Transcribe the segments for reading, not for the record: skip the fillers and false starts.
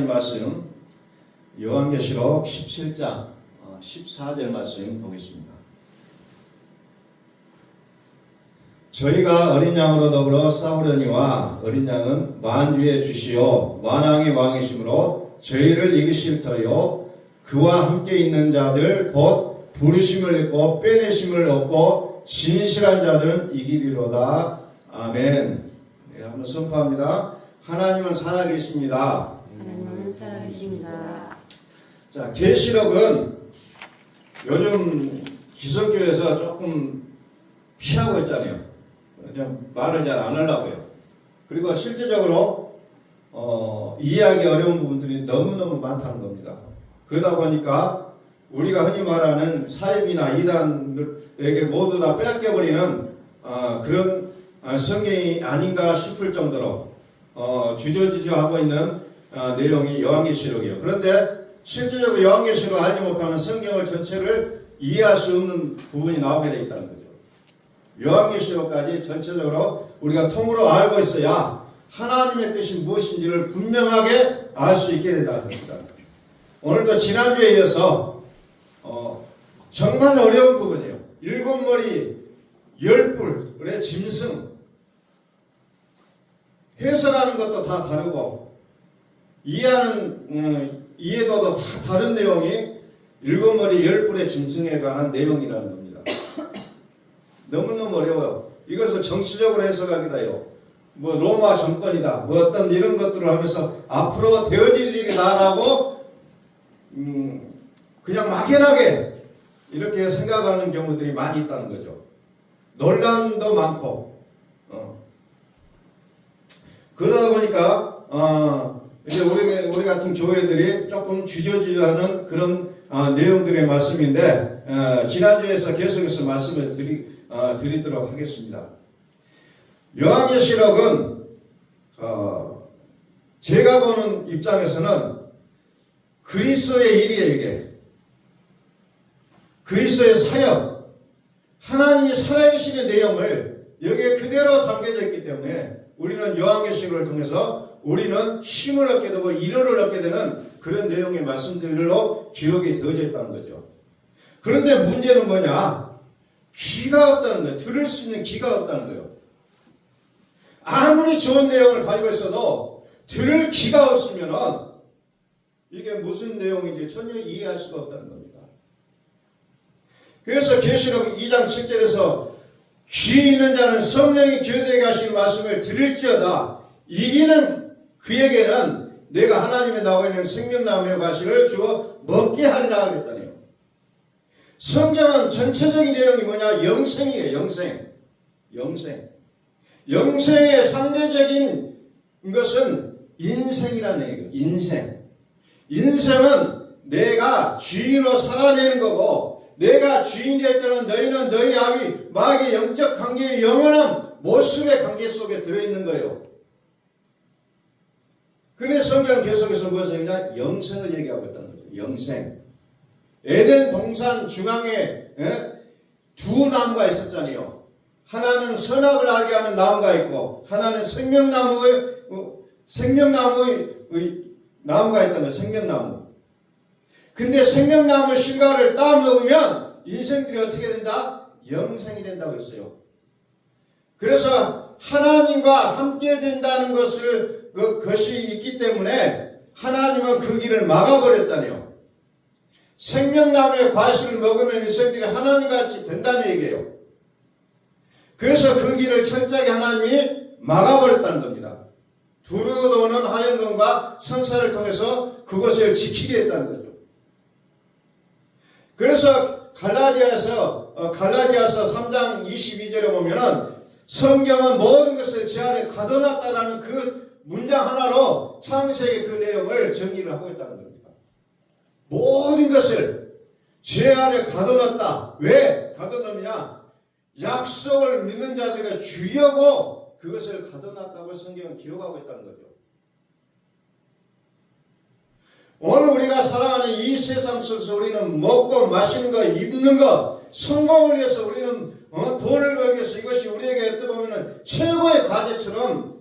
말씀 요한계시록 17장 14절 말씀 보겠습니다. 저희가 어린 양으로 더불어 싸우려니와 어린 양은 만주의 주시요 만왕의 왕이시므로 저희를 이기실 터요 그와 함께 있는 자들 곧 부르심을 입고 빼내심을 얻고 진실한 자들은 이기리로다. 아멘. 네, 한번 선포합니다. 하나님은 살아계십니다. 하나님은 살아계십니다. 자, 계시록은 요즘 기성교회에서 조금 피하고 있잖아요. 그냥 말을 잘 안 하려고 해요. 그리고 실제적으로 이해하기 어려운 부분들이 너무너무 많다는 겁니다. 그러다 보니까 우리가 흔히 말하는 사입이나 이단에게 모두 다 빼앗겨버리는 그런 성경이 아닌가 싶을 정도로 주저주저하고 있는 내용이 요한계시록이에요. 그런데 실제적으로 요한계시록을 알지 못하면 성경을 전체를 이해할 수 없는 부분이 나오게 되어 있다는 거죠. 요한계시록까지 전체적으로 우리가 통으로 알고 있어야 하나님의 뜻이 무엇인지를 분명하게 알 수 있게 된다는 겁니다. 오늘도 지난주에 이어서 정말 어려운 부분이에요. 7머리 10뿔의 짐승 해석하는 것도 다 다르고 이해도도 다 다른 내용이 7머리 10뿔의 짐승에 관한 내용이라는 겁니다. 너무너무 어려워요. 이것을 정치적으로 해석하기도 해요. 뭐 로마 정권이다 뭐 어떤 이런 것들을 하면서 앞으로 되어질 일이다라고 그냥 막연하게 이렇게 생각하는 경우들이 많이 있다는 거죠. 논란도 많고 그러다 보니까 이제 우리 같은 교회들이 조금 주저주저하는 그런 내용들의 말씀인데 지난주에서 계속해서 말씀을 드리도록 하겠습니다. 요한계시록은 제가 보는 입장에서는 그리스도의 일이에요. 이게 그리스도의 사역, 하나님이 살아계시는 내용을 여기에 그대로 담겨져 있기 때문에 우리는 요한계시록을 통해서 우리는 힘을 얻게 되고 위로를 얻게 되는 그런 내용의 말씀들로 기록이 되어져 있다는 거죠. 그런데 문제는 뭐냐? 귀가 없다는 거예요. 들을 수 있는 귀가 없다는 거예요. 아무리 좋은 내용을 가지고 있어도 들을 귀가 없으면 이게 무슨 내용인지 전혀 이해할 수가 없다는 겁니다. 그래서 계시록 2장 7절에서 귀 있는 자는 성령이 교회들에게 하시는 말씀을 들을지어다. 이기는 그에게는 내가 하나님의 나와 있는 생명나무의 과실을 주어 먹게 하리라 그랬다네요. 성경은 전체적인 내용이 뭐냐? 영생이에요. 영생. 영생의 상대적인 것은 인생이라는 얘기예요. 인생은 내가 주인으로 살아내는 거고 내가 주인이 될 때는 너희는 너희 아비 마귀의 영적 관계의 영원한 모습의 관계 속에 들어있는 거예요. 근데 성경은 계속해서 무엇을 얘기하냐? 영생을 얘기하고 있다는 거죠. 영생. 에덴 동산 중앙에 두 나무가 있었잖아요. 하나는 선악을 알게 하는 나무가 있고 하나는 생명나무의 나무가 있다는 거예요. 생명나무. 근데 생명나무 실과를 따먹으면 인생들이 어떻게 된다? 영생이 된다고 했어요. 그래서 하나님과 함께 된다는 것이 있기 때문에 하나님은 그 길을 막아버렸잖아요. 생명나무의 과실을 먹으면 인생들이 하나님같이 된다는 얘기예요. 그래서 그 길을 철저하게 하나님이 막아버렸다는 겁니다. 두루 도는 하얀검과 선사를 통해서 그것을 지키게 했다는 거죠. 그래서 갈라디아서 3장 22절에 보면은 성경은 모든 것을 제 아래 가둬놨다라는 그 문장 하나로 창세기 그 내용을 정리를 하고 있다는 겁니다. 모든 것을 제 아래 가둬놨다. 왜 가둬놨느냐? 약속을 믿는 자들에게 주려고 그것을 가둬놨다고 성경은 기록하고 있다는 거죠. 오늘 우리가 살아가는 이 세상 속에서 우리는 먹고 마시는 것, 입는 것, 성공을 위해서 우리는 돈을 벌기 위해서 이것이 우리에게 어떻게 보면 최고의 과제처럼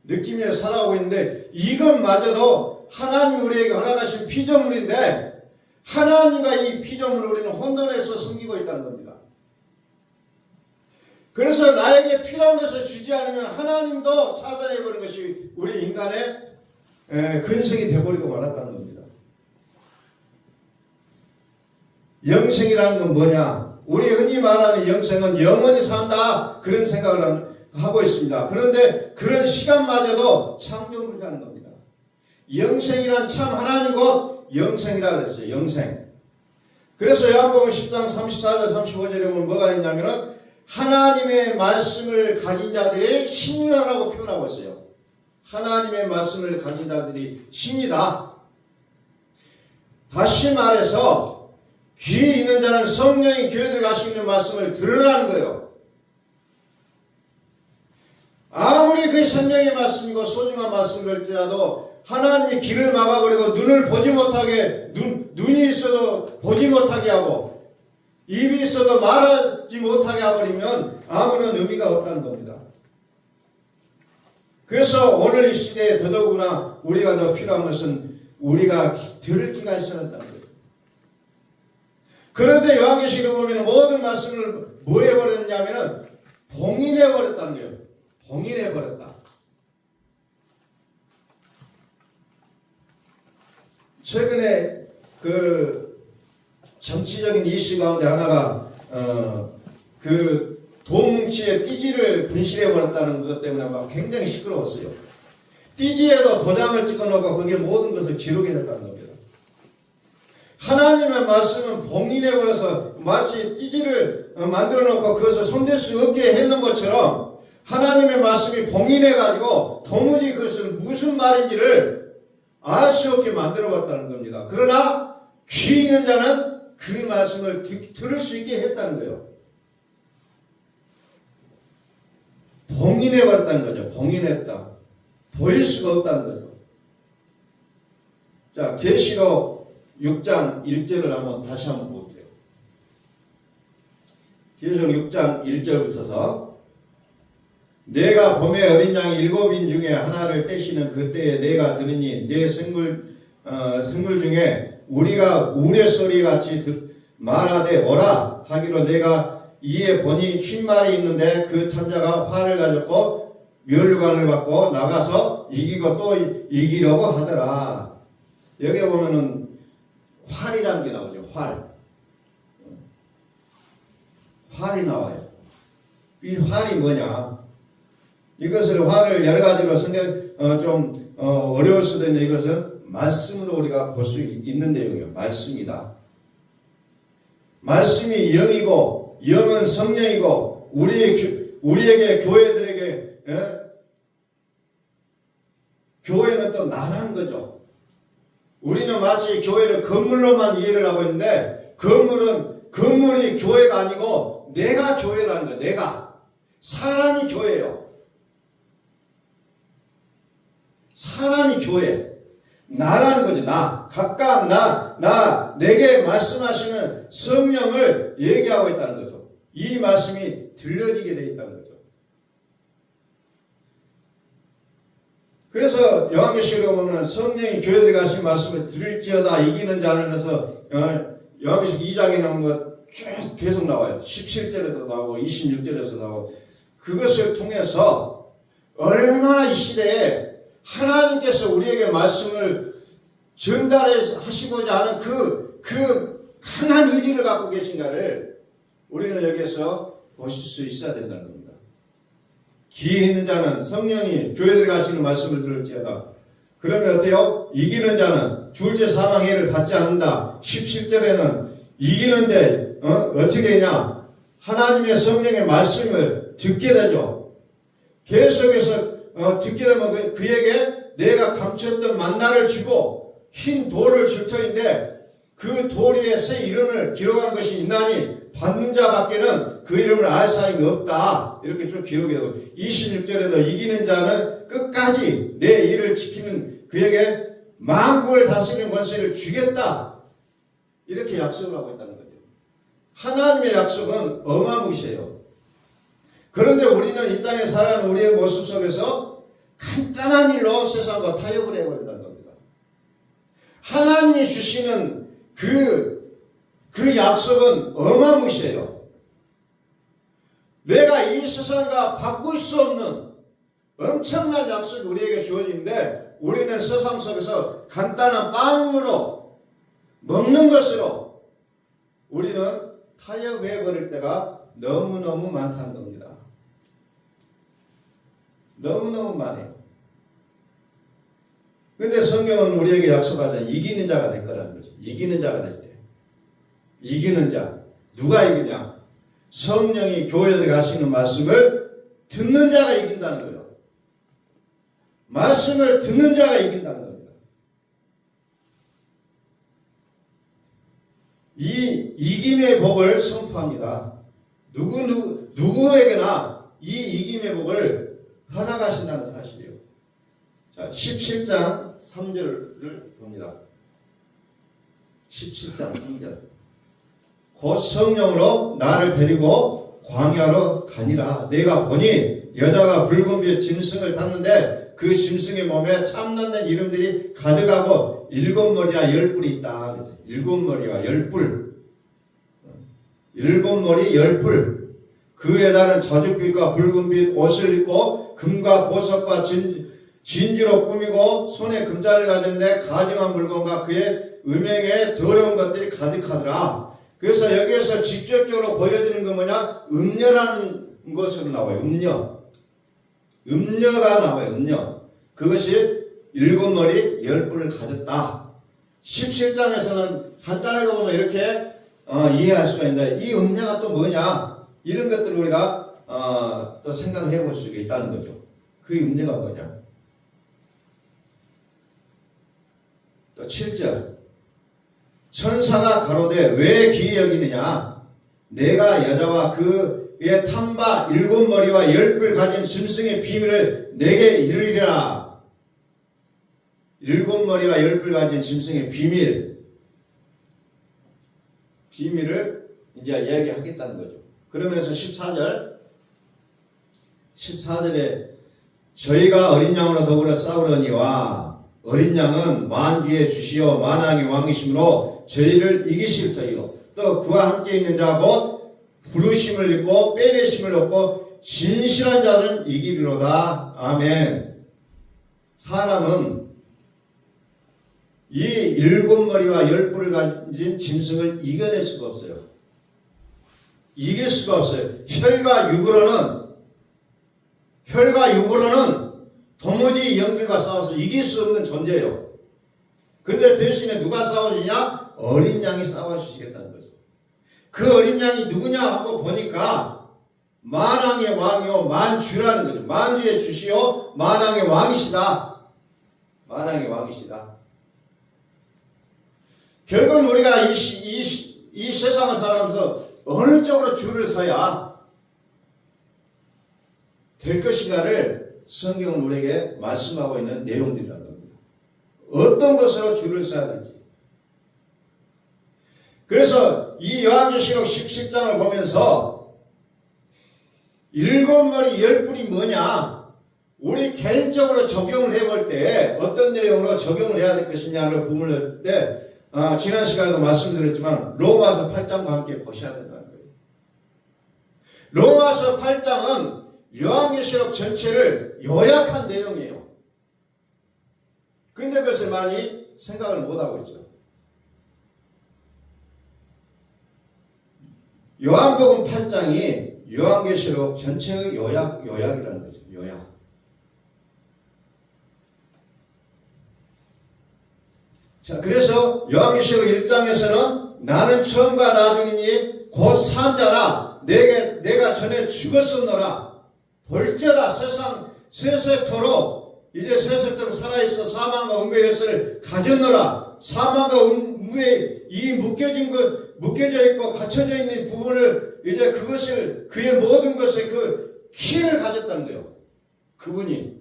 느끼며 살아오고 있는데 이것마저도 하나님이 우리에게 허락하신 피조물인데 하나님과 이 피조물을 우리는 혼돈해서 섬기고 있다는 겁니다. 그래서 나에게 필요한 것을 주지 않으면 하나님도 차단해버리는 것이 우리 인간의 근성이 되어버리고 말았다는 겁니다. 영생이라는 건 뭐냐? 우리 흔히 말하는 영생은 영원히 산다, 그런 생각을 하고 있습니다. 그런데 그런 시간마저도 창조물이라는 겁니다. 영생이란 참 하나님 곧 영생이라 그랬어요. 영생. 그래서 요한복음 10장 34절 35절에 보면 뭐가 있냐면은 하나님의 말씀을 가진 자들이 신이라고 표현하고 있어요. 하나님의 말씀을 가진 자들이 신이다. 다시 말해서 귀 있는 자는 성령이 교회에 가시는 말씀을 들으라는 거예요. 아무리 그 성령의 말씀이고 소중한 말씀일지라도 하나님이 길을 막아버리고 눈을 보지 못하게 눈이 있어도 보지 못하게 하고 입이 있어도 말하지 못하게 해버리면 아무런 의미가 없다는 겁니다. 그래서 오늘 이 시대에 더더구나 우리가 더 필요한 것은 우리가 들을 귀가 있어야 한다는 거예요. 그런데 요한계시록에 보면 모든 말씀을 뭐 해버렸냐면은 봉인해버렸다는 거예요. 봉인해버렸다. 최근에 그 정치적인 이슈 가운데 하나가 그 도뭉치에 띠지를 분실해버렸다는 것 때문에 막 굉장히 시끄러웠어요. 띠지에도 도장을 찍어놓고 거기에 모든 것을 기록해냈다는 겁니다. 하나님의 말씀은 봉인해버려서 마치 띠지를 만들어놓고 그것을 손댈 수 없게 했는 것처럼 하나님의 말씀이 봉인해가지고 도무지 그것은 무슨 말인지를 알 수 없게 만들어봤다는 겁니다. 그러나 귀 있는 자는 그 말씀을 들을 수 있게 했다는 거예요. 봉인해버렸다는 거죠. 봉인했다. 보일 수가 없다는 거죠. 자, 계시록 6장 1절을 다시 한번 볼게요. 계시록 6장 1절부터서 내가 봄에 어린 양이 7인 중에 하나를 떼시는 그때에 내가 들으니 내 생물 중에 우리가 우레소리 같이 말하되 오라 하기로 내가 이에 보니 흰 말이 있는데 그 탐자가 활을 가졌고 멸류관을 받고 나가서 이기고 또 이기려고 하더라. 여기 보면은 활이라는 게 나오죠. 활이 나와요. 이 활이 뭐냐? 이것을 활을 여러 가지로 좀 어려울 수도 있는데 이것은 말씀으로 우리가 볼 수 있는 내용이에요. 말씀이다. 말씀이 영이고 영은 성령이고 우리에게 교회들에게 교회는 또 나라는 거죠. 우리는 마치 교회를 건물로만 이해를 하고 있는데 건물이 교회가 아니고 내가 교회라는 거예요. 내가 사람이 교회예요. 사람이 교회. 나라는 거지. 각각 내게 말씀하시는 성령을 얘기하고 있다는 거죠. 이 말씀이 들려지게 되어 있다는 거죠. 그래서 요한계시록에 보면 성령이 교회에 가신 말씀을 들을지어다 이기는 자는 해서 요한계시록 2장에 나온 것 쭉 계속 나와요. 17절에도 나오고 26절에서 나오고 그것을 통해서 얼마나 이 시대에 하나님께서 우리에게 말씀을 전달하시고자 하는 그 강한 의지를 갖고 계신가를 우리는 여기에서 보실 수 있어야 된다는 겁니다. 귀 있는 자는 성령이 교회에 가시는 말씀을 들을지어다. 그러면 어때요? 이기는 자는 둘째 사망해를 받지 않는다. 17절에는 이기는데 어떻게 되냐? 하나님의 성령의 말씀을 듣게 되죠. 계속해서 듣게 되면 그에게 내가 감췄던 만나를 주고 흰 돌을 줄 터인데 그 돌 위에 새 이름을 기록한 것이 있나니 받는 자밖에는 그 이름을 알 사람이 없다. 이렇게 쭉 기록해요. 26절에도 이기는 자는 끝까지 내 일을 지키는 그에게 만국을 다스리는 권세를 주겠다. 이렇게 약속을 하고 있다는 거죠. 하나님의 약속은 어마무시해요. 그런데 우리는 이 땅에 살아가는 우리의 모습 속에서 간단한 일로 세상과 타협을 해버린다는 겁니다. 하나님이 주시는 그 약속은 어마무시해요. 내가 이 세상과 바꿀 수 없는 엄청난 약속이 우리에게 주어지는데 우리는 세상 속에서 간단한 빵으로 먹는 것으로 우리는 타협해버릴 때가 너무너무 많다는 겁니다. 너무너무 많아요. 근데 성경은 우리에게 약속하잖아요. 이기는 자가 될 거라는 거죠. 이기는 자가 될 때. 이기는 자. 누가 이기냐? 성령이 교회에 가시는 말씀을 듣는 자가 이긴다는 거예요. 말씀을 듣는 자가 이긴다는 겁니다. 이 이김의 복을 선포합니다. 누구에게나 이 이김의 복을 허락하신다는 사실이에요. 자, 17장 3절을 봅니다. 17장 3절. 곧 성령으로 나를 데리고 광야로 가니라. 내가 보니 여자가 붉은 빛 짐승을 탔는데 그 짐승의 몸에 참남된 이름들이 가득하고 7머리와 10뿔이 있다. 7머리와 10뿔. 7머리 10뿔. 그 여자는 저녁빛과 붉은빛 옷을 입고 금과 보석과 진지로 꾸미고 손에 금자를 가졌는데 가증한 물건과 그의 음행에 더러운 것들이 가득하더라. 그래서 여기에서 직접적으로 보여지는 건 뭐냐? 음녀라는 것으로 나와요. 음녀가 나와요. 음녀. 그것이 7머리 10뿔을 가졌다. 17장에서는 간단하게 보면 이렇게 이해할 수가 있는데 이 음녀가 또 뭐냐? 이런 것들을 우리가 또 생각을 해볼 수 있다는 거죠. 그 음녀가 뭐냐? 또 7절. 천사가 가로되 왜 기이 여기느냐? 내가 여자와 그의 탐바 7머리와 10뿔 가진 짐승의 비밀을 내게 이르리라. 7머리와 10뿔 가진 짐승의 비밀을 이제 이야기하겠다는 거죠. 그러면서 14절에 저희가 어린 양으로 더불어 싸우려니와 어린 양은 만주의 주시오 만왕의 왕이심으로 저희를 이기실 터이요. 또 그와 함께 있는 자 곧 부르심을 입고 빼내심을 얻고 진실한 자는 이기리로다. 아멘. 사람은 이 7머리와 10뿔을 가진 짐승을 이겨낼 수가 없어요. 이길 수가 없어요. 혈과 육으로는 도무지 영들과 싸워서 이길 수 없는 존재예요. 그런데 대신에 누가 싸워주냐? 어린 양이 싸워주시겠다는 거죠. 그 어린 양이 누구냐 하고 보니까 만왕의 왕이요 만주라는 거죠. 만주의 주시요 만왕의 왕이시다. 만왕의 왕이시다. 결국은 우리가 이 세상을 살아가면서 어느 쪽으로 줄을 서야 될 것인가를 성경은 우리에게 말씀하고 있는 내용들이라는 겁니다. 어떤 것으로 줄을 서야 될지. 그래서 이 요한계시록 17장을 보면서 7머리 10뿔이 뭐냐? 우리 개인적으로 적용을 해볼 때 어떤 내용으로 적용을 해야 될 것이냐를 부문할 때 지난 시간에도 말씀드렸지만 로마서 8장과 함께 보셔야 된다는 거예요. 로마서 8장은 요한계시록 전체를 요약한 내용이에요. 근데 그것을 많이 생각을 못하고 있죠. 요한복음 8장이 요한계시록 전체의 요약이라는 거죠. 요약. 자, 그래서 요한계시록 1장에서는 나는 처음과 나중이니 곧 산자라 내가 전에 죽었었노라. 볼지어다 세상 세세토록 이제 세세토록 살아있어 사망과 음부의 것을 가졌노라. 사망과 음부의 이 묶여져 있고 갇혀져 있는 부분을 이제 그것을 그의 모든 것의 그 키를 가졌다는 거예요. 그분이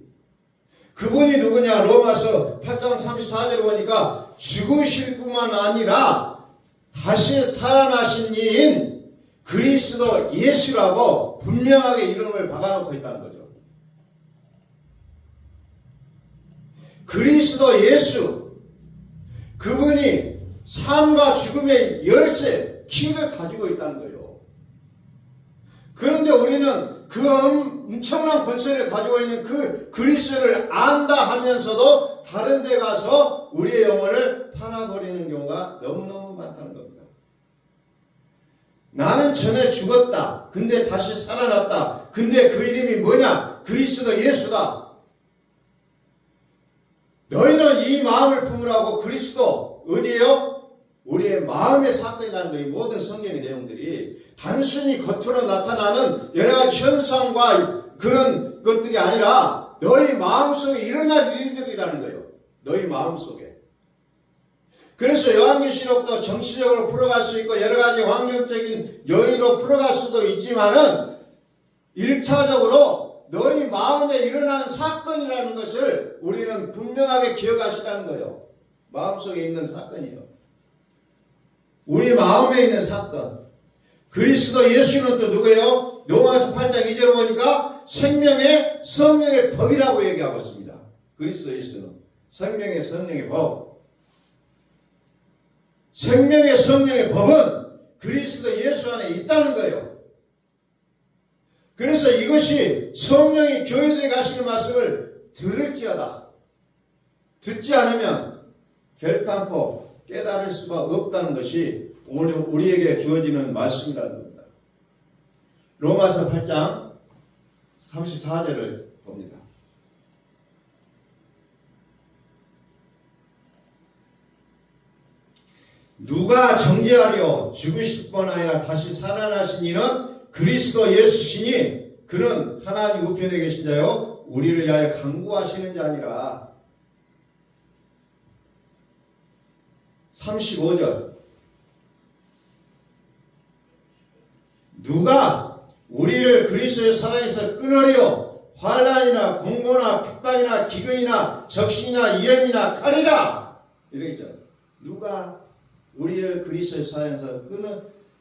누구냐? 로마서 8장 34절 보니까 죽으실 뿐만 아니라 다시 살아나신 이인 그리스도 예수라고 분명하게 이름을 박아놓고 있다는 거죠. 그리스도 예수. 그분이 삶과 죽음의 열쇠, 키를 가지고 있다는 거예요. 그런데 우리는 그 엄청난 권세를 가지고 있는 그 그리스도를 안다 하면서도 다른 데 가서 우리의 영혼을 팔아버리는 경우가 너무너무 많다는 겁니다. 나는 전에 죽었다. 근데 다시 살아났다. 근데 그 이름이 뭐냐? 그리스도 예수다. 너희는 이 마음을 품으라고. 그리스도 어디에요? 우리의 마음의 사건이라는 거예요. 모든 성경의 내용들이 단순히 겉으로 나타나는 여러 가지 현상과 그런 것들이 아니라 너희 마음속에 일어날 일들이라는 거예요. 너희 마음속에. 그래서 요한계시록도 정치적으로 풀어갈 수 있고 여러 가지 환경적인 요인으로 풀어갈 수도 있지만은 1차적으로 너희 마음에 일어나는 사건이라는 것을 우리는 분명하게 기억하시라는 거예요. 마음속에 있는 사건이에요. 우리 마음에 있는 사건. 그리스도 예수는 또 누구예요? 로마서 8장 2절을 보니까 생명의 성령의 법이라고 얘기하고 있습니다. 그리스도 예수는 생명의 성령의 법. 생명의 성령의 법은 그리스도 예수 안에 있다는 거예요. 그래서 이것이 성령이 교회들이 가시는 말씀을 들을지어다. 듣지 않으면 결단코 깨달을 수가 없다는 것이 오늘 우리에게 주어지는 말씀이라는 겁니다. 로마서 8장 34절을 봅니다. 누가 정죄하리요? 죽으실 뿐 아니라 다시 살아나신 이는 그리스도 예수시니 그는 하나님 우편에 계신 자요 우리를 위하여 간구하시는 자니라. 35절. 누가 우리를 그리스도의 사랑에서 끊으리요? 환난이나 공고나 핍박이나 기근이나 적신이나 위험이나 칼이라. 이렇게 있죠. 누가 우리를 그리스도의 사랑에서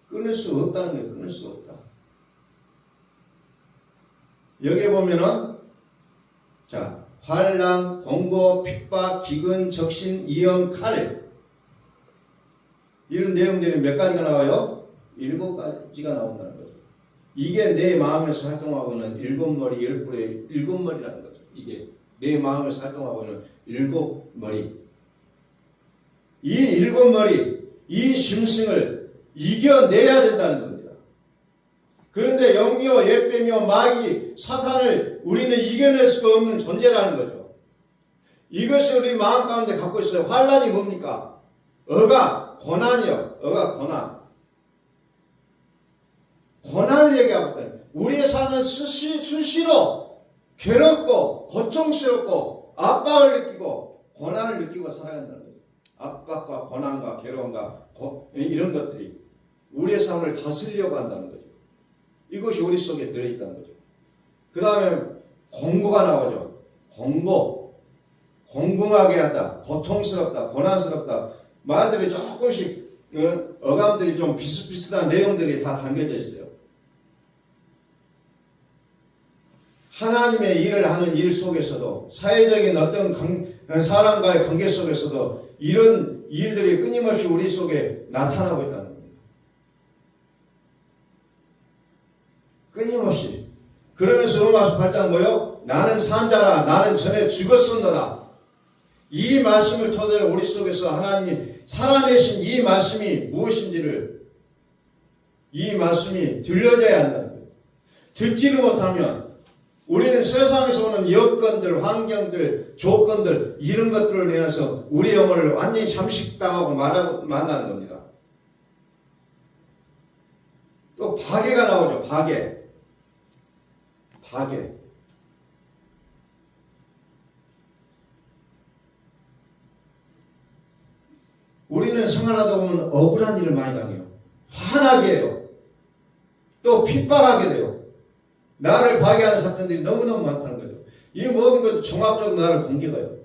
끊을 수 없다는 거예요. 끊을 수 없다. 여기에 보면은 자, 환난, 공고, 핍박, 기근, 적신, 위험, 칼 이런 내용들이 몇 가지가 나와요? 7가지가 나온다는 거죠. 이게 내 마음에서 활동하고는 7머리 10뿔의 7머리라는 거죠. 이게 내 마음에서 활동하고 있는 7머리. 이 7머리, 이 심승을 이겨내야 된다는 겁니다. 그런데 영이요, 옛뱀이요, 마귀, 사탄을 우리는 이겨낼 수가 없는 존재라는 거죠. 이것을 우리 마음 가운데 갖고 있어요. 환난이 뭡니까? 어가, 고난이요. 어가, 고난. 고난을 얘기하고 있다. 우리의 삶은 수시로 괴롭고 고통스럽고 압박을 느끼고 고난을 느끼고 살아간다는 거예요. 압박과 고난과 괴로움과 이런 것들이 우리의 삶을 다스리려고 한다는 거죠. 이것이 우리 속에 들어있다는 거죠. 그 다음에 공고가 나오죠. 공공하게 하다, 고통스럽다, 고난스럽다. 말들이 조금씩 어감들이 좀 비슷비슷한 내용들이 다 담겨져 있어요. 하나님의 일을 하는 일 속에서도 사회적인 어떤 사람과의 관계 속에서도 이런 일들이 끊임없이 우리 속에 나타나고 있다는 겁니다. 끊임없이. 그러면서 로마서 8장 뭐요? 나는 산 자라 나는 전에 죽었었노라. 이 말씀을 토대로 우리 속에서 하나님이 살아내신 이 말씀이 무엇인지를 이 말씀이 들려져야 한다는 거예요. 듣지를 못하면 우리는 세상에서 오는 여건들, 환경들, 조건들 이런 것들을 인해서 우리 영혼을 완전히 잠식당하고 만나는 겁니다. 또 파괴가 나오죠. 파괴. 우리는 생활하다 보면 억울한 일을 많이 당해요. 화나게 해요. 또 핍박하게 돼요. 나를 파괴하는 사건들이 너무너무 많다는 거죠. 이 모든 것도 종합적으로 나를 공격해요.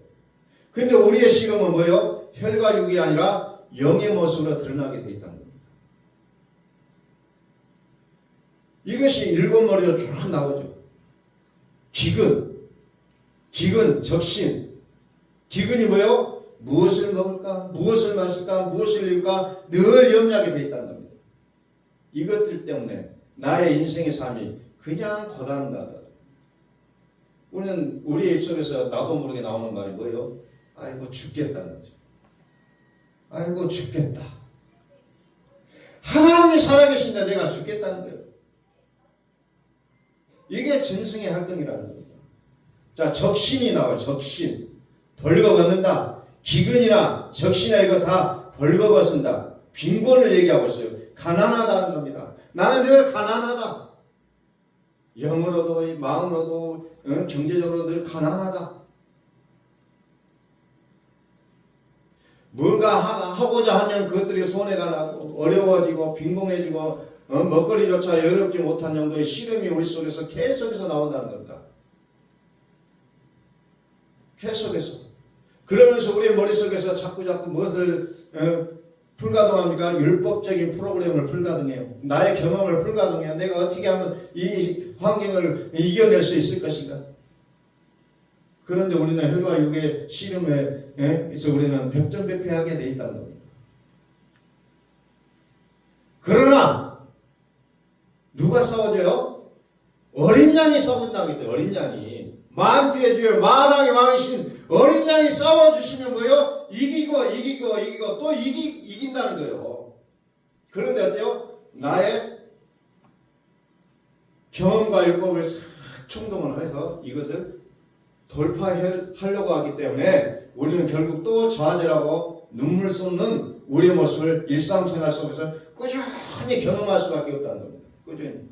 근데 우리의 시험은 뭐예요? 혈과 육이 아니라 영의 모습으로 드러나게 돼 있다는 겁니다. 이것이 7머리로 쫙 나오죠. 기근, 적신. 기근이 뭐예요? 무엇을 먹을까, 무엇을 마실까, 무엇을 입을까 늘 염려하게 돼 있다는 겁니다. 이것들 때문에 나의 인생의 삶이 그냥 고단하다. 우리는 우리의 입속에서 나도 모르게 나오는 말이 뭐예요? 아이고 죽겠다는 거죠. 아이고 죽겠다. 하나님이 살아계신데 내가 죽겠다는 거예요. 이게 짐승의 활동이라는 겁니다. 자, 적신이 나와요. 적신. 벌거벗는다. 기근이나 적신이나 이거 다 벌거벗은다. 빈곤을 얘기하고 있어요. 가난하다는 겁니다. 나는 늘 가난하다. 영으로도 마음으로도 경제적으로 늘 가난하다. 뭔가 하고자 하면 그것들이 손해가 나고 어려워지고 빈곤해지고 먹거리조차 여롭지 못한 정도의 시름이 우리 속에서 계속해서 나온다는 겁니다. 계속해서. 그러면서 우리의 머릿속에서 자꾸 무엇을 불가동합니까? 율법적인 프로그램을 불가동해요. 나의 경험을 불가동해요. 내가 어떻게 하면 이 환경을 이겨낼 수 있을 것인가? 그런데 우리는 혈과 육의 씨름에서 우리는 백전백패하게 돼 있다는 겁니다. 그러나 누가 싸워줘요? 어린 양이 싸운다고 했죠. 어린 양이. 만주의 주여 만왕의 왕이신 어린 양이 싸워주시면 뭐예요? 이기고 또 이긴다는 거예요. 그런데 어때요? 나의 경험과 율법을 충동을 해서 이것을 돌파하려고 하기 때문에 우리는 결국 또 좌절하고 눈물 쏟는 우리의 모습을 일상생활 속에서 꾸준히 경험할 수밖에 없다는 겁니다. 꾸준히.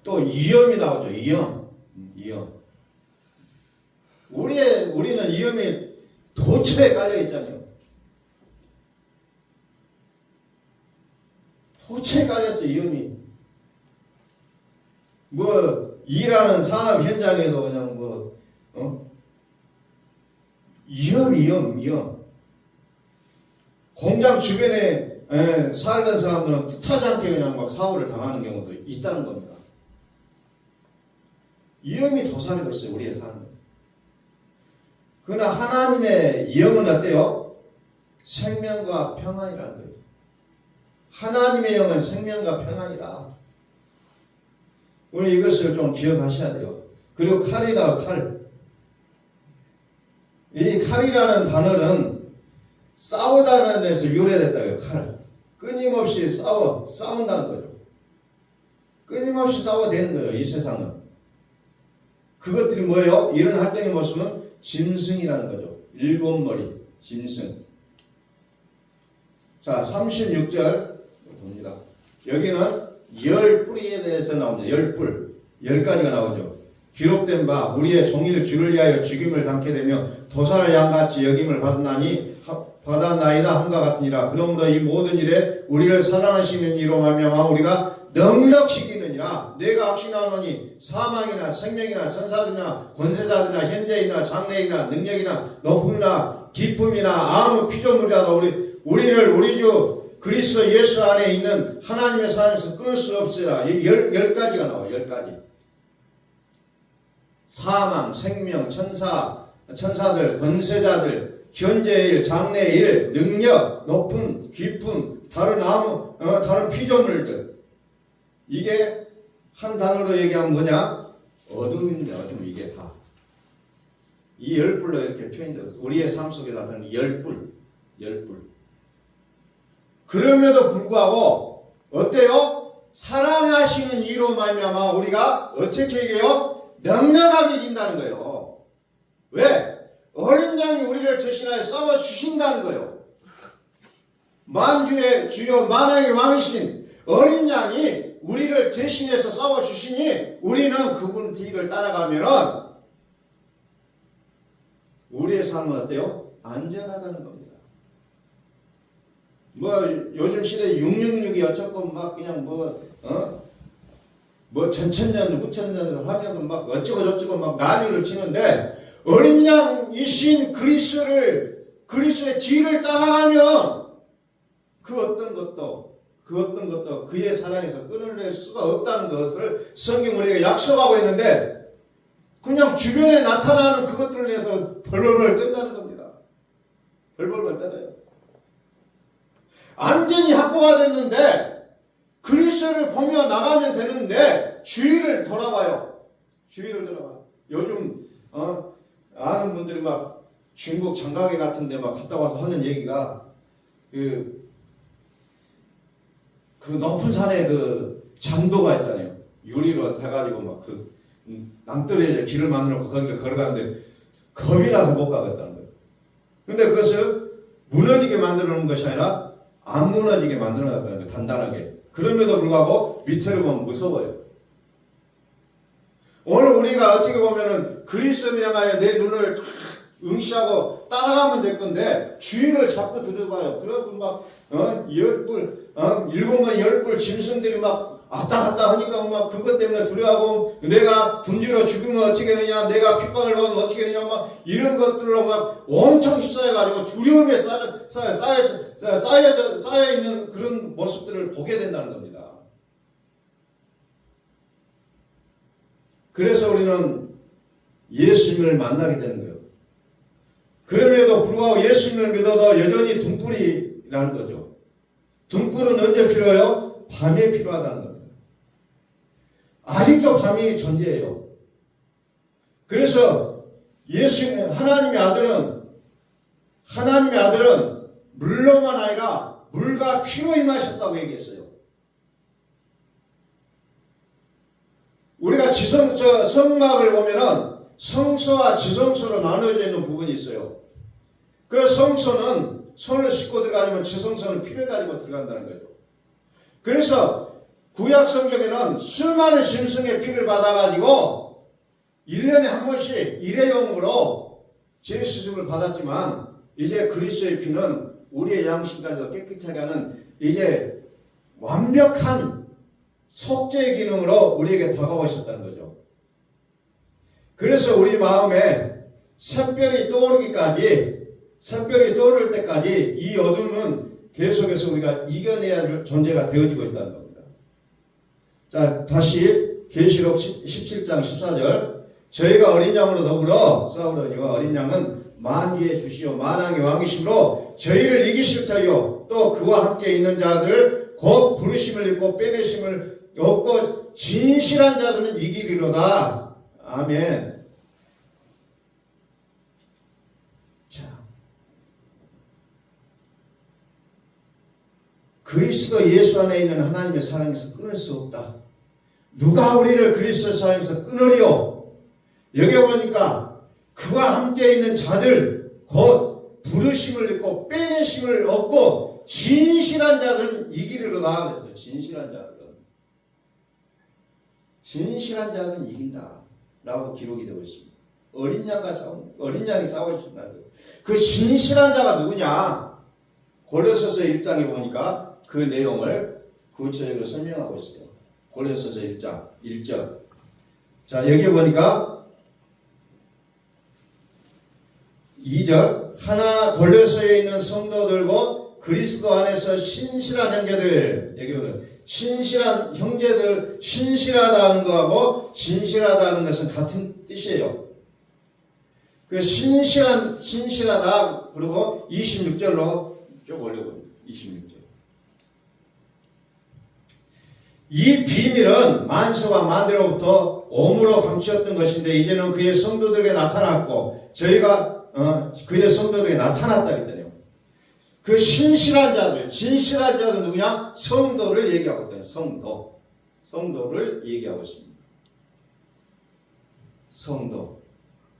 또 위험이 나오죠. 위험. 우리는 위험이 도처에 깔려 있잖아요. 도처에 깔렸어. 위험이. 일하는 산업 현장에도 그냥 위험. 공장 주변에 살던 사람들은 뜻하지 않게 그냥 막 사고를 당하는 경우도 있다는 겁니다. 위험이 도사리고 있어요. 우리의 삶은. 그러나 하나님의 위험은 어때요? 생명과 평안이라는 거예요. 하나님의 영은 생명과 평안이다. 우리 이것을 좀 기억하셔야 돼요. 그리고 칼이다. 칼. 이 칼이라는 단어는 싸우다는 데서 유래됐다고요. 칼. 끊임없이 싸운다는 거죠. 끊임없이 싸워대는 거예요. 이 세상은. 그것들이 뭐예요? 이런 활동의 모습은 짐승이라는 거죠. 일곱 머리 짐승. 자, 36절 봅니다. 여기는 열 뿌리에 대해서 나옵니다. 열 뿔. 10가지가 나오죠. 기록된 바 우리의 종일 주를 위하여 죽임을 당케 되며 도산을 양같이 여김을 받았나이다 함과 같으니라. 그러므로 이 모든 일에 우리를 사랑하시는 이로 말미암아 우리가 능력시키느니라. 내가 확신하노니 사망이나 생명이나 천사들이나 권세자들이나 현재이나 장래이나 능력이나 높음이나 기쁨이나 아무 피조물이라도 우리를 우리 주 그리스도 예수 안에 있는 하나님의 사랑에서 끊을 수 없으라. 10가지가 나와요. 10가지. 사망, 생명, 천사들, 권세자들, 현재의 일, 장래의 일, 능력, 높음, 기쁨, 다른 아무, 다른 피조물들. 이게 한 단어로 얘기하면 뭐냐? 어둠인데, 어둠, 이게 다. 이 열불로 이렇게 표현되고 있어요. 우리의 삶 속에 나타나는 열불. 그럼에도 불구하고, 어때요? 사랑하시는 이로 말미암아 우리가 어떻게 얘기해요? 능력하게 이긴다는 거예요. 왜? 어린 양이 우리를 대신하여 싸워주신다는 거예요. 만주의 주여 만왕의 왕이신 어린 양이 우리를 대신해서 싸워주시니 우리는 그분 뒤를 따라가면 우리의 삶은 어때요? 안전하다는 겁니다. 요즘 시대에 666이 어쩌고 막 그냥 전천전 우천전을 하면서 막 어쩌고 저쩌고 막 난리를 치는데 어린 양이신 그리스도의 뒤를 따라가면 그 어떤 것도 그의 사랑에서 끊어낼 수가 없다는 것을 성경 우리가 약속하고 있는데 그냥 주변에 나타나는 그것들을 위해서 벌벌벌 뜬다는 겁니다. 벌벌벌 떨어요. 완전히 확보가 됐는데 그리스도를 보며 나가면 되는데 주위를 돌아봐요. 주위를 돌아봐. 요즘 아는 분들이 막 중국 장가게 같은데 막 갔다 와서 하는 얘기가 그 높은 산에 그 잔도가 있잖아요. 유리로 해가지고 막 그 남들이 길을 만들어 거기를 걸어가는데 겁이 나서 못 가겠다는 거예요. 근데 그것을 무너지게 만들어 놓은 것이 아니라 안 무너지게 만들어 놨다는 거예요. 단단하게. 그럼에도 불구하고 밑으로 보면 무서워요. 오늘 우리가 어떻게 보면은 그리스도를 향하여 내 눈을 응시하고 따라가면 될 건데 주위를 자꾸 들어봐요. 그러고 막 열불 7번 10불 짐승들이 막 왔다 갔다 하니까 막 그것 때문에 두려워하고 내가 굶주려 죽으면 어떻게 되느냐, 내가 핍박을 받으면 어떻게 되느냐, 막 이런 것들로 막 엄청 휩싸여가지고 두려움에 쌓여 있는 그런 모습들을 보게 된다는 겁니다. 그래서 우리는 예수님을 만나게 되는 거예요. 그럼에도 불구하고 예수님을 믿어도 여전히 등불이라는 거죠. 등불은 언제 필요해요? 밤에 필요하다는 겁니다. 아직도 밤이 존재해요. 그래서 하나님의 아들은 물로만 아니라 물과 피로 임하셨다고 얘기했어요. 우리가 성막을 보면은 성소와 지성소로 나눠져 있는 부분이 있어요. 그 성소는 손을 씻고 들어가지만 지성소는 피를 가지고 들어간다는 거죠. 그래서 구약 성경에는 수많은 짐승의 피를 받아가지고 1년에 한 번씩 일회용으로 죄 씻음을 받았지만 이제 그리스도의 피는 우리의 양심까지도 깨끗하게 하는 이제 완벽한 속죄 기능으로 우리에게 다가오셨다는 거죠. 그래서 우리 마음에 샛별이 떠오를 때까지 이 어둠은 계속해서 우리가 이겨내야 할 존재가 되어지고 있다는 겁니다. 자, 다시 계시록 17장 14절. 저희가 어린 양으로 더불어 싸우려니와 어린 양은 만주의 주시오 만왕의 왕이심으로 저희를 이기실 터이요 또 그와 함께 있는 자들 곧 부르심을 입고 빼내심을 얻고 진실한 자들은 이기리로다. 아멘. 자, 그리스도 예수 안에 있는 하나님의 사랑에서 끊을 수 없다. 누가 우리를 그리스도 사랑에서 끊으리요? 여기 보니까 그와 함께 있는 자들 곧 부르심을 입고 빼내심을 얻고 진실한 자들은 이기리로다 그랬어요. 진실한 자들은 이긴다 라고 기록이 되고 있습니다. 어린 양이 싸우신다는 거예요. 그 진실한 자가 누구냐? 골로새서 1장에 보니까 그 내용을 구체적으로 설명하고 있어요. 골로새서 1장 1절. 자, 여기 보니까 2절. 하나 골로새에 있는 성도들과 그리스도 안에서 신실한 형제들. 여기 보면 신실한 형제들, 신실하다는 거하고 진실하다는 것은 같은 뜻이에요. 그 신실하다. 그리고 26절로 쭉 올려보세요. 26절. 이 비밀은 만세와 만대로부터 오므로 감추었던 것인데 이제는 그의 성도들에게 나타났고 저희가 그의 성도들에게 나타났다 그랬더니 그 신실한 자들, 진실한 자들 누구냐? 성도를 얘기하고 있거든요. 성도를 얘기하고 있습니다. 성도.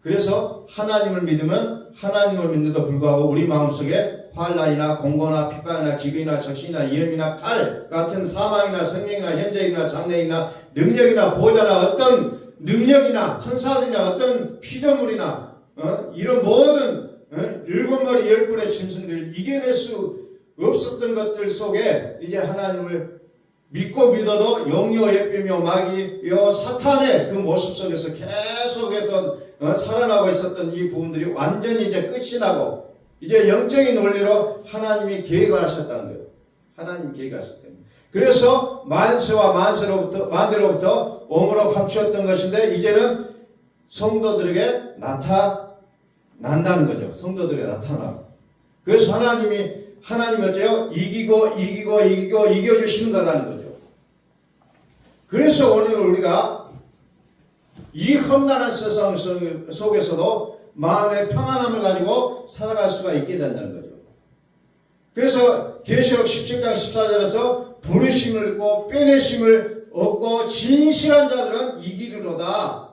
그래서 하나님을 믿으면 하나님을 믿는데도 불구하고 우리 마음속에 환난이나 공고나 핍박이나 기근이나 적신이나 위험이나 칼 같은 사망이나 생명이나 현재이나 장래이나 능력이나 보좌나 어떤 능력이나 천사들이나 어떤 피조물이나 이런 모든 7머리 10뿔의 짐승들을 이겨낼 수 없었던 것들 속에 이제 하나님을 믿고 믿어도 영이요 예비며 마귀요 사탄의 그 모습 속에서 계속해서 살아나고 있었던 이 부분들이 완전히 이제 끝이 나고 이제 영적인 원리로 하나님이 계획을 하셨다는 거예요. 하나님 계획하셨다는 거예요. 그래서 만세와 만대로부터 오므로 감추었던 것인데 이제는 성도들에게 나타난다는 거죠. 성도들에게 나타나. 그래서 하나님이 어때요? 이겨주시는 거라는 거죠. 그래서 오늘 우리가 이 험난한 세상 속에서도 마음의 평안함을 가지고 살아갈 수가 있게 된다는 거죠. 그래서 계시록 17장 14절에서 부르심을 얻고 빼내심을 얻고 진실한 자들은 이기리로다.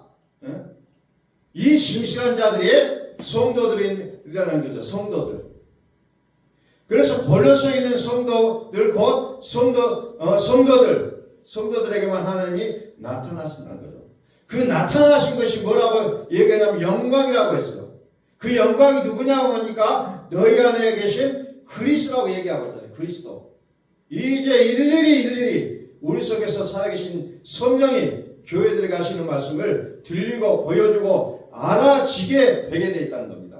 이 진실한 자들이 성도들이라는 거죠. 성도들. 그래서 골로새에 있는 성도들 곧 성도들에게만 하나님이 나타나신다는 거죠. 그 나타나신 것이 뭐라고 얘기하냐면 영광이라고 했어요. 그 영광이 누구냐고 하니까 너희 안에 계신 그리스도라고 얘기하고 있잖아요. 그리스도. 이제 일일이 우리 속에서 살아계신 성령이 교회들에 가시는 말씀을 들리고 보여주고 알아지게 되게 되어 있다는 겁니다.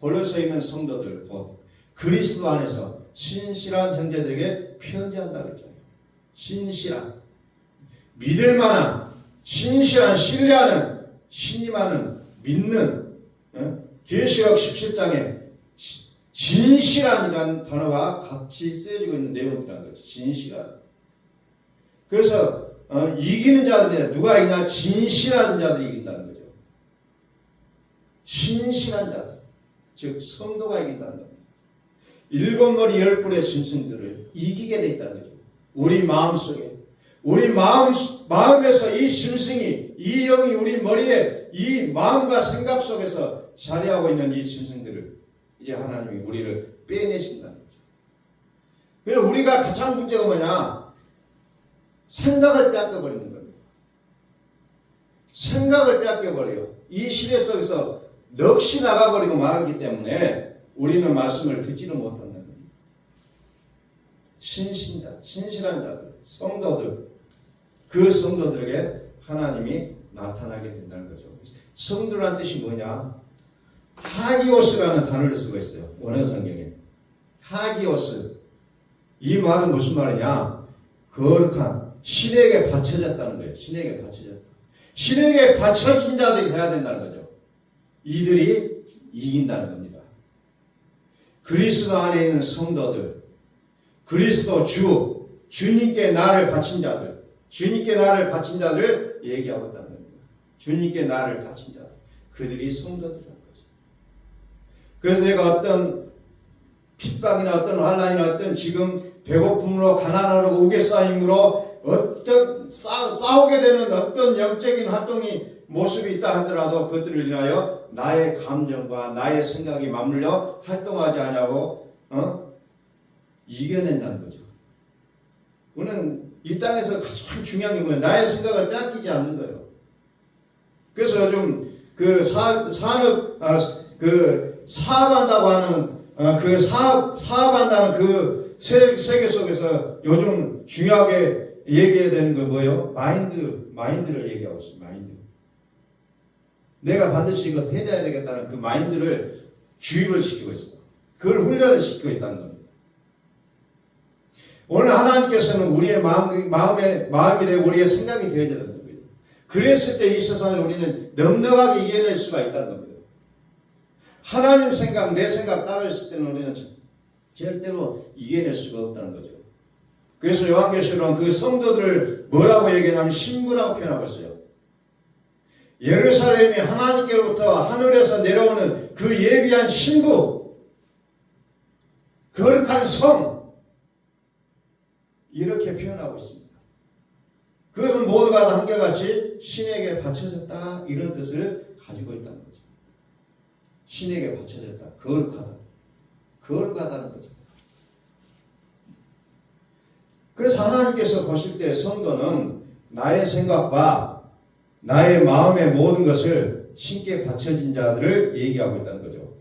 골로새에 있는 성도들 곧 그리스도 안에서 신실한 형제들에게 편지한다고 했잖아요. 신실한, 믿을만한, 신실한, 신뢰하는, 신임하는, 믿는, 계시록 17장에 진실한이라는 단어가 같이 쓰여지고 있는 내용이라는 거죠. 진실한. 그래서 이기는 자들이 누가 이기냐? 진실한 자들이 이긴다는 거죠. 신실한 자들, 즉 성도가 이긴다는 겁니다. 일곱 머리 열 뿔의 짐승들을 이기게 돼 있다는 거죠. 우리 마음속에, 우리 마음에서 이 짐승이, 이 영이 우리 머리에 이 마음과 생각 속에서 자리하고 있는 이 짐승들을 이제 하나님이 우리를 빼내신다는 거죠. 그래서 우리가 가장 문제가 뭐냐? 생각을 뺏겨버리는 겁니다. 생각을 뺏겨버려요. 이 시대 속에서 넋이 나가버리고 말하기 때문에 우리는 말씀을 듣지는 못한다는 겁니다. 신실한 자들, 성도들, 그 성도들에게 하나님이 나타나게 된다는 거죠. 성도란 뜻이 뭐냐? 하기오스라는 단어를 쓰고 있어요. 원어 성경에. 하기오스. 이 말은 무슨 말이냐? 거룩한, 신에게 바쳐졌다는 거예요. 신에게 바쳐졌다. 신에게 바쳐진 자들이 돼야 된다는 거죠. 이들이 이긴다는 겁니다. 그리스도 안에 있는 성도들, 그리스도 주님께 나를 바친 자들, 주님께 나를 바친 자들을 얘기하고 있다는 겁니다. 주님께 나를 바친 자들, 그들이 성도들이라는 거죠. 그래서 내가 어떤 핍박이나 어떤 환난이나 어떤 지금 배고픔으로 가난하고 우겨싸임으로 어떤 싸우게 되는 어떤 영적인 활동이 모습이 있다 하더라도 그들을 인하여 나의 감정과 나의 생각이 맞물려 활동하지 않냐고 이겨낸다는 거죠. 우리는 이 땅에서 가장 중요한 게 뭐예요? 나의 생각을 빼앗기지 않는 거예요. 그래서 요즘 그 사업한다고 하는 사업한다는 그 세계 속에서 요즘 중요하게 얘기해야 되는 건 뭐예요? 마인드를 얘기하고 있어요. 마인드. 내가 반드시 이것을 해내야 되겠다는 그 마인드를 주입을 시키고 있어요. 그걸 훈련을 시키고 있다는 겁니다. 오늘 하나님께서는 우리의 마음이 되고 우리의 생각이 되어야 되는 거예요. 그랬을 때 이 세상을 우리는 넉넉하게 이겨낼 수가 있다는 겁니다. 하나님 생각, 내 생각 따로 있을 때는 우리는 절대로 이겨낼 수가 없다는 거죠. 그래서 요한계시록은 그 성도들을 뭐라고 얘기하냐면 신부라고 표현하고 있어요. 예루살렘이 하나님께로부터 하늘에서 내려오는 그 예비한 신부, 거룩한 성, 이렇게 표현하고 있습니다. 그것은 모두가 다 한결같이 신에게 바쳐졌다, 이런 뜻을 가지고 있다는 거죠. 신에게 바쳐졌다, 거룩하다는 거죠. 그래서 하나님께서 보실 때 성도는 나의 생각과 나의 마음의 모든 것을 신께 바쳐진 자들을 얘기하고 있다는 거죠.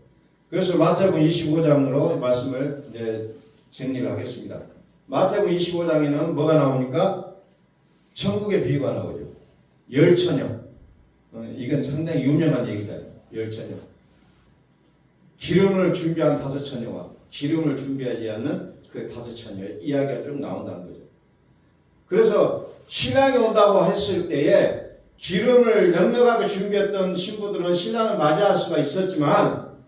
그래서 마태복음 25장으로 말씀을 이제 정리를 하겠습니다. 마태복음 25장에는 뭐가 나오니까 천국의 비유가 나오죠. 열처녀. 이건 상당히 유명한 얘기잖아요. 열처녀. 기름을 준비한 다섯 처녀와 기름을 준비하지 않는 그 다섯 처녀의 이야기가 쭉 나온다는 거죠. 그래서 신랑이 온다고 했을 때에 기름을 넉넉하게 준비했던 신부들은 신랑을 맞이할 수가 있었지만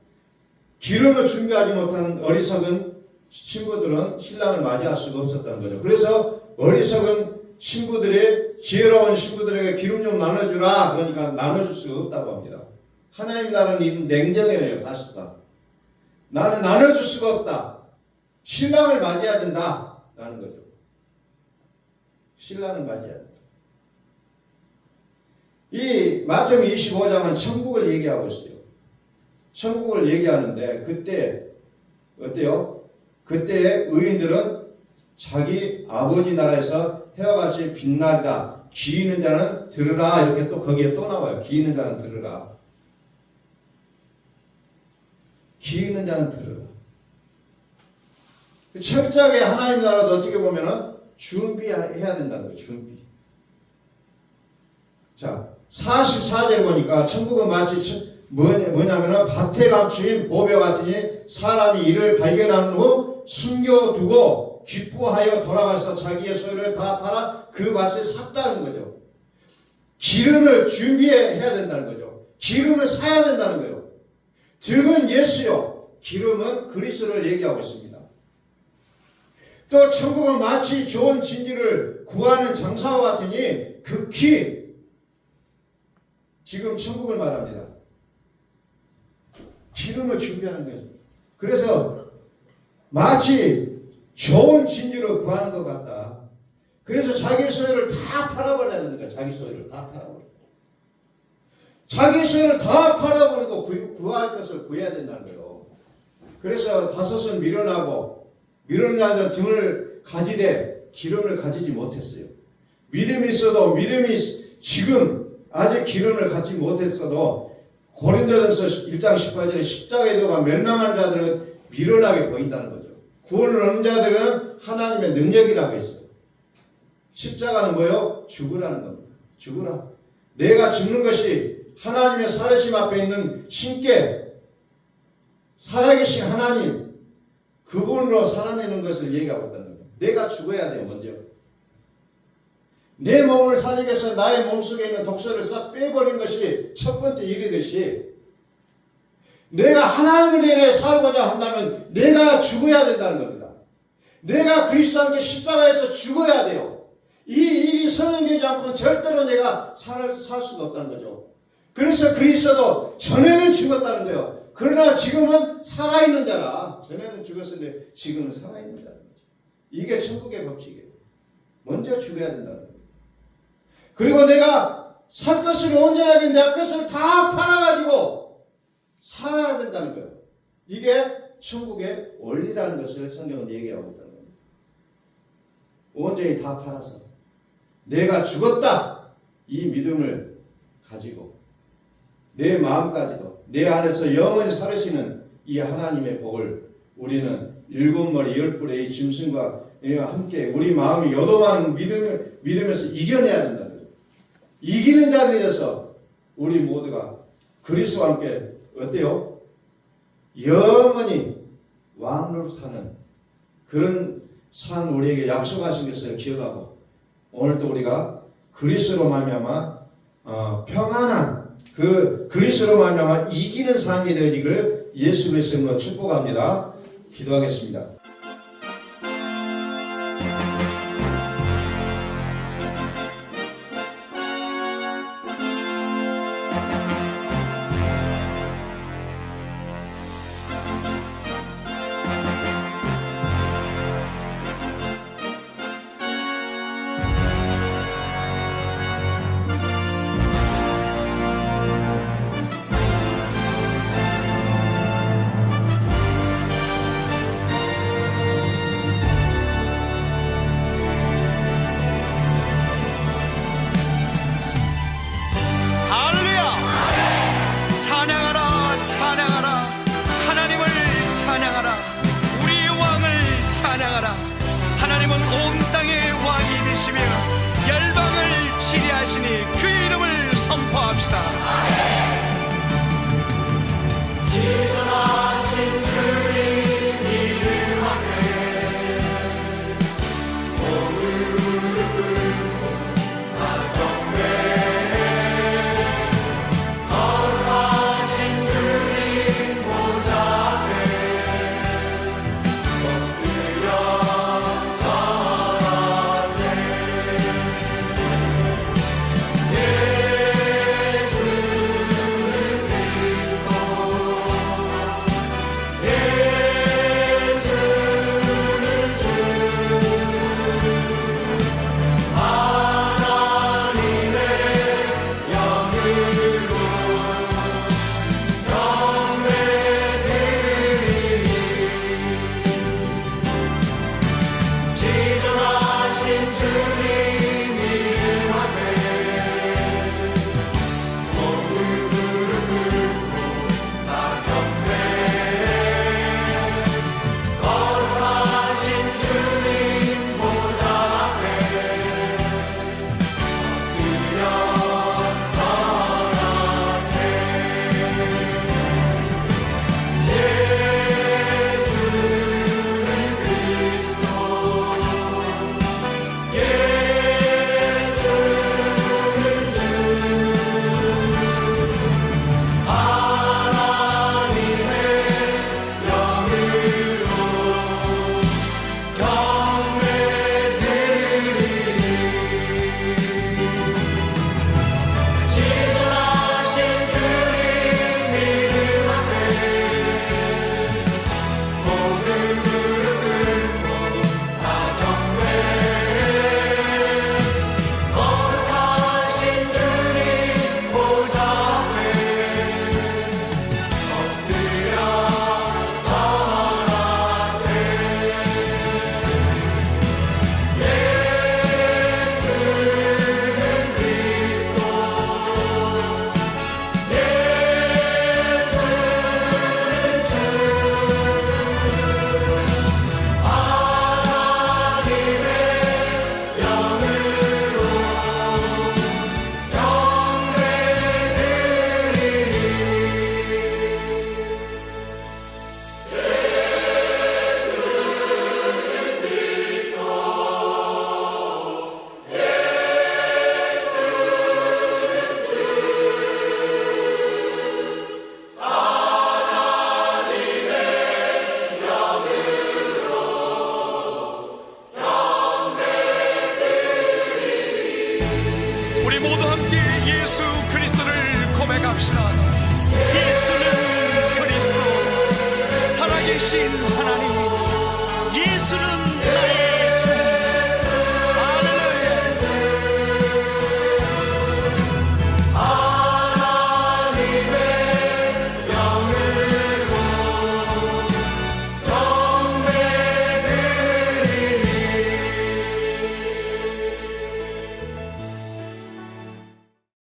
기름을 준비하지 못한 어리석은 신부들은 신랑을 맞이할 수가 없었다는 거죠. 그래서 어리석은 신부들이 지혜로운 신부들에게 기름 좀 나눠주라. 그러니까 나눠줄 수가 없다고 합니다. 하나님 나라는 냉정해요. 사실상. 나는 나눠줄 수가 없다. 신랑을 맞이해야 된다. 라는 거죠. 신랑을 맞이해야 된다. 이 마태복음 25장은 천국을 얘기하고 있어요. 천국을 얘기하는데 그때 어때요? 그때의 의인들은 자기 아버지 나라에서 해와 같이 빛나리라. 귀 있는 자는 들으라. 이렇게 또 거기에 또 나와요. 귀 있는 자는 들으라. 귀 있는 자는 들으라. 철저하게 하나님 나라도 어떻게 보면은 준비해야 된다는 거예요. 준비. 자, 44절 보니까 천국은 마치 뭐냐면은 밭에 감추인 보배 같으니 사람이 이를 발견한 후 숨겨두고 기뻐하여 돌아가서 자기의 소유를 다 팔아 그 밭을 샀다는 거죠. 기름을 준비해야 된다는 거죠. 기름을 사야 된다는 거예요. 득은 예수요, 기름은 그리스도를 얘기하고 있습니다. 또 천국은 마치 좋은 진지를 구하는 장사와 같으니 극히 지금 천국을 말합니다. 기름을 준비하는 거죠. 그래서 마치 좋은 진주를 구하는 것 같다. 그래서 자기 소유를 다 팔아버려야 되는 거야. 자기 소유를 다 팔아버리고. 자기 소유를 다 팔아버리고 구할 것을 구해야 된다는 거예요. 그래서 다섯은 밀어나고 밀어나는 등을 가지되 기름을 가지지 못했어요. 믿음이 있어도 믿음이 지금 아직 기름을 갖지 못했어도 고린도전서 1장 18절에 십자가에 들어가 멸망하는 자들은 미련하게 보인다는 거죠. 구원을 얻는 자들은 하나님의 능력이라고 했어요. 십자가는 뭐예요? 죽으라는 겁니다. 죽으라. 내가 죽는 것이 하나님의 살아심 앞에 있는 신께 살아계신 하나님 그분으로 살아내는 것을 얘기하고 있다는 겁니다. 내가 죽어야 돼요. 먼저. 내 몸을 살리기 위해서 나의 몸속에 있는 독소를 싹 빼버린 것이 첫 번째 일이듯이 내가 하나님을 위해 살고자 한다면 내가 죽어야 된다는 겁니다. 내가 그리스도와 함께 십자가에서 죽어야 돼요. 이 일이 성행되지 않고는 절대로 내가 살 수가 없다는 거죠. 그래서 그리스도도 전에는 죽었다는 거예요. 그러나 지금은 살아있는 자라. 전에는 죽었는데 지금은 살아있는 자라는 거죠. 이게 천국의 법칙이에요. 먼저 죽어야 된다는 거예요. 그리고 내가 살 것을 온전하게 내 것을 다 팔아가지고 살아야 된다는 거예요. 이게 천국의 원리라는 것을 성경은 얘기하고 있다는 겁니다. 온전히 다 팔아서 내가 죽었다 이 믿음을 가지고 내 마음까지도 내 안에서 영원히 살으시는 이 하나님의 복을 우리는 일곱 머리 열 뿔의 이 짐승과 함께 우리 마음이 요동하는 믿음에서 이겨내야 된다는 거예요. 이기는 자들이 되어서 우리 모두가 그리스도와 함께 어때요? 영원히 왕노릇하는 그런 산 우리에게 약속하신 것을 기억하고 오늘도 우리가 그리스도로 말미암아 평안한 그 그리스도로 말미암아 이기는 삶이 되어지기를 예수 그리스도의 이름으로 축복합니다. 기도하겠습니다. 하나님은 온 땅의 왕이 되시며 열방을 지배하시니 그 이름을 선포합시다. 지존하신 주님 이름 앞에 오늘 무릎 꿇고 나경배 우리 모두 함께 예수 그리스도를 고백합시다. 예수는 그리스도, 살아계신 하나님. 예수는 나의 주. 할렐루야. 하나님의